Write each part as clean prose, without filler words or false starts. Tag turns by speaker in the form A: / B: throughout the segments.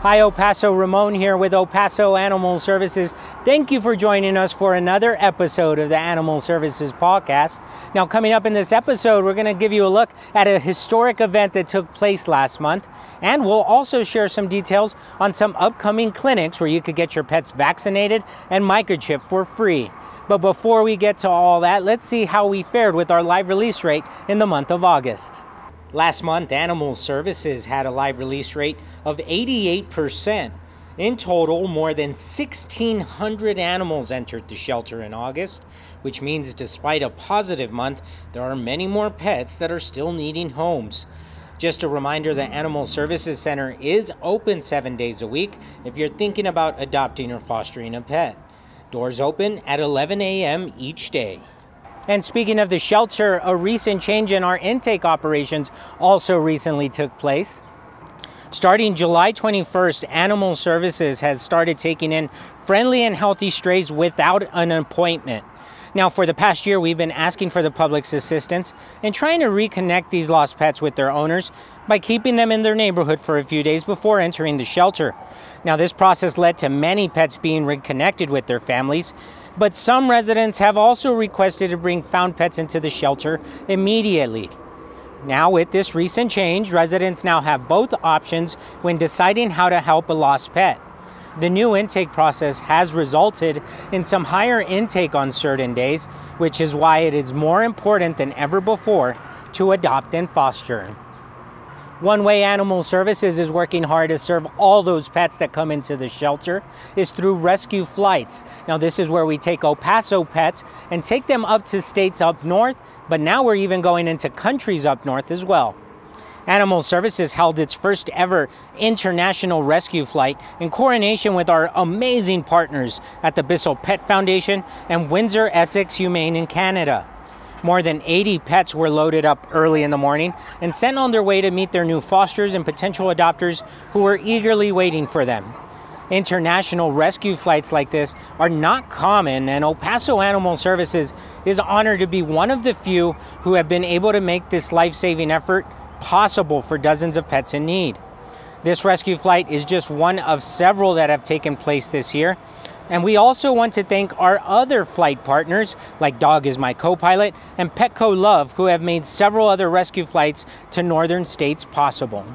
A: Hi, Paso, Ramon here with Paso Animal Services. Thank you for joining us for another episode of the Animal Services Podcast. Now, coming up in this episode, we're going to give you a look at a historic event that took place last month, and we'll also share some details on some upcoming clinics where you could get your pets vaccinated and microchipped for free. But before we get to all that, let's see how we fared with our live release rate in the month of August. Last month, Animal Services had a live release rate of 88%. In total, more than 1,600 animals entered the shelter in August, which means despite a positive month, there are many more pets that are still needing homes. Just a reminder, the Animal Services Center is open 7 days a week if you're thinking about adopting or fostering a pet. Doors open at 11 a.m. each day. And speaking of the shelter, a recent change in our intake operations also recently took place. Starting July 21st, Animal Services has started taking in friendly and healthy strays without an appointment. Now, for the past year, we've been asking for the public's assistance in trying to reconnect these lost pets with their owners by keeping them in their neighborhood for a few days before entering the shelter. Now, this process led to many pets being reconnected with their families, but some residents have also requested to bring found pets into the shelter immediately. Now, with this recent change, residents now have both options when deciding how to help a lost pet. The new intake process has resulted in some higher intake on certain days, which is why it is more important than ever before to adopt and foster. One way Animal Services is working hard to serve all those pets that come into the shelter is through rescue flights. Now, this is where we take El Paso pets and take them up to states up north, but now we're even going into countries up north as well. Animal Services held its first ever international rescue flight in coordination with our amazing partners at the Bissell Pet Foundation and Windsor Essex Humane in Canada. More than 80 pets were loaded up early in the morning and sent on their way to meet their new fosters and potential adopters who were eagerly waiting for them. International rescue flights like this are not common, and El Paso Animal Services is honored to be one of the few who have been able to make this life-saving effort possible for dozens of pets in need. This rescue flight is just one of several that have taken place this year. And we also want to thank our other flight partners like Dog is My Co-Pilot and Petco Love, who have made several other rescue flights to northern states possible.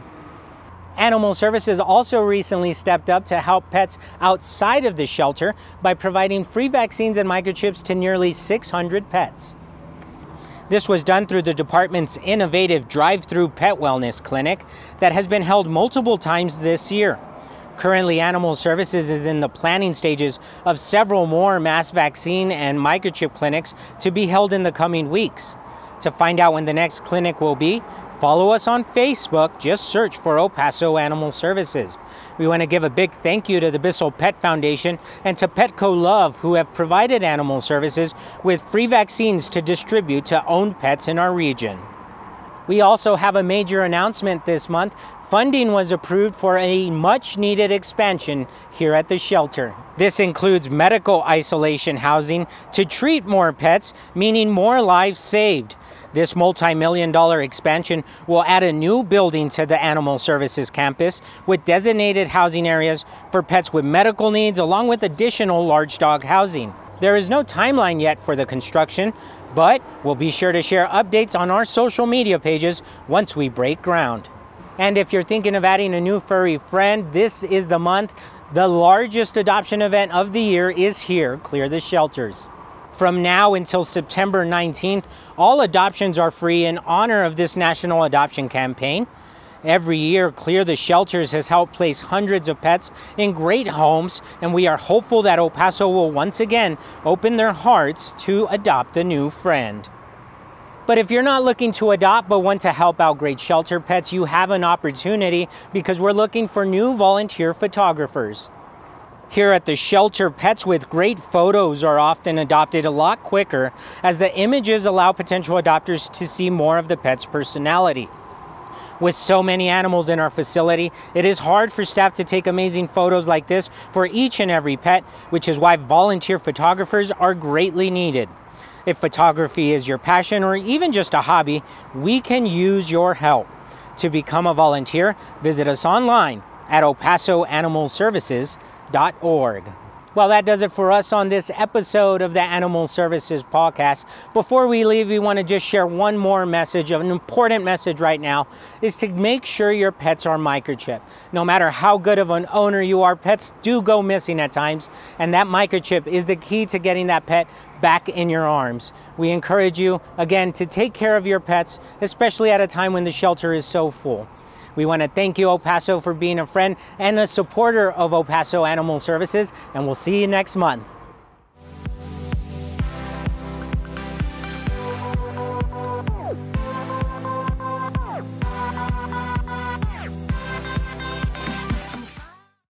A: Animal Services also recently stepped up to help pets outside of the shelter by providing free vaccines and microchips to nearly 600 pets. This was done through the department's innovative drive-through pet wellness clinic that has been held multiple times this year. Currently, Animal Services is in the planning stages of several more mass vaccine and microchip clinics to be held in the coming weeks. To find out when the next clinic will be, follow us on Facebook. Just search for El Paso Animal Services. We want to give a big thank you to the Bissell Pet Foundation and to Petco Love, who have provided Animal Services with free vaccines to distribute to owned pets in our region. We also have a major announcement this month. Funding was approved for a much-needed expansion here at the shelter. This includes medical isolation housing to treat more pets, meaning more lives saved. This multi-million-dollar expansion will add a new building to the Animal Services campus with designated housing areas for pets with medical needs, along with additional large dog housing. There is no timeline yet for the construction, but we'll be sure to share updates on our social media pages once we break ground. And if you're thinking of adding a new furry friend, this is the month. The largest adoption event of the year is here, Clear the Shelters. From now until September 19th, all adoptions are free in honor of this national adoption campaign. Every year, Clear the Shelters has helped place hundreds of pets in great homes, and we are hopeful that El Paso will once again open their hearts to adopt a new friend. But if you're not looking to adopt but want to help out great shelter pets, you have an opportunity because we're looking for new volunteer photographers. Here at the shelter, pets with great photos are often adopted a lot quicker, as the images allow potential adopters to see more of the pet's personality. With so many animals in our facility, it is hard for staff to take amazing photos like this for each and every pet, which is why volunteer photographers are greatly needed. If photography is your passion or even just a hobby, we can use your help. To become a volunteer, visit us online at opasoanimalservices.org. Well, that does it for us on this episode of the Animal Services Podcast. Before we leave, we want to just share one more message. An important message right now is to make sure your pets are microchipped. No matter how good of an owner you are, pets do go missing at times, and that microchip is the key to getting that pet back in your arms. We encourage you, again, to take care of your pets, especially at a time when the shelter is so full. We want to thank you, El Paso, for being a friend and a supporter of El Paso Animal Services, and we'll see you next month.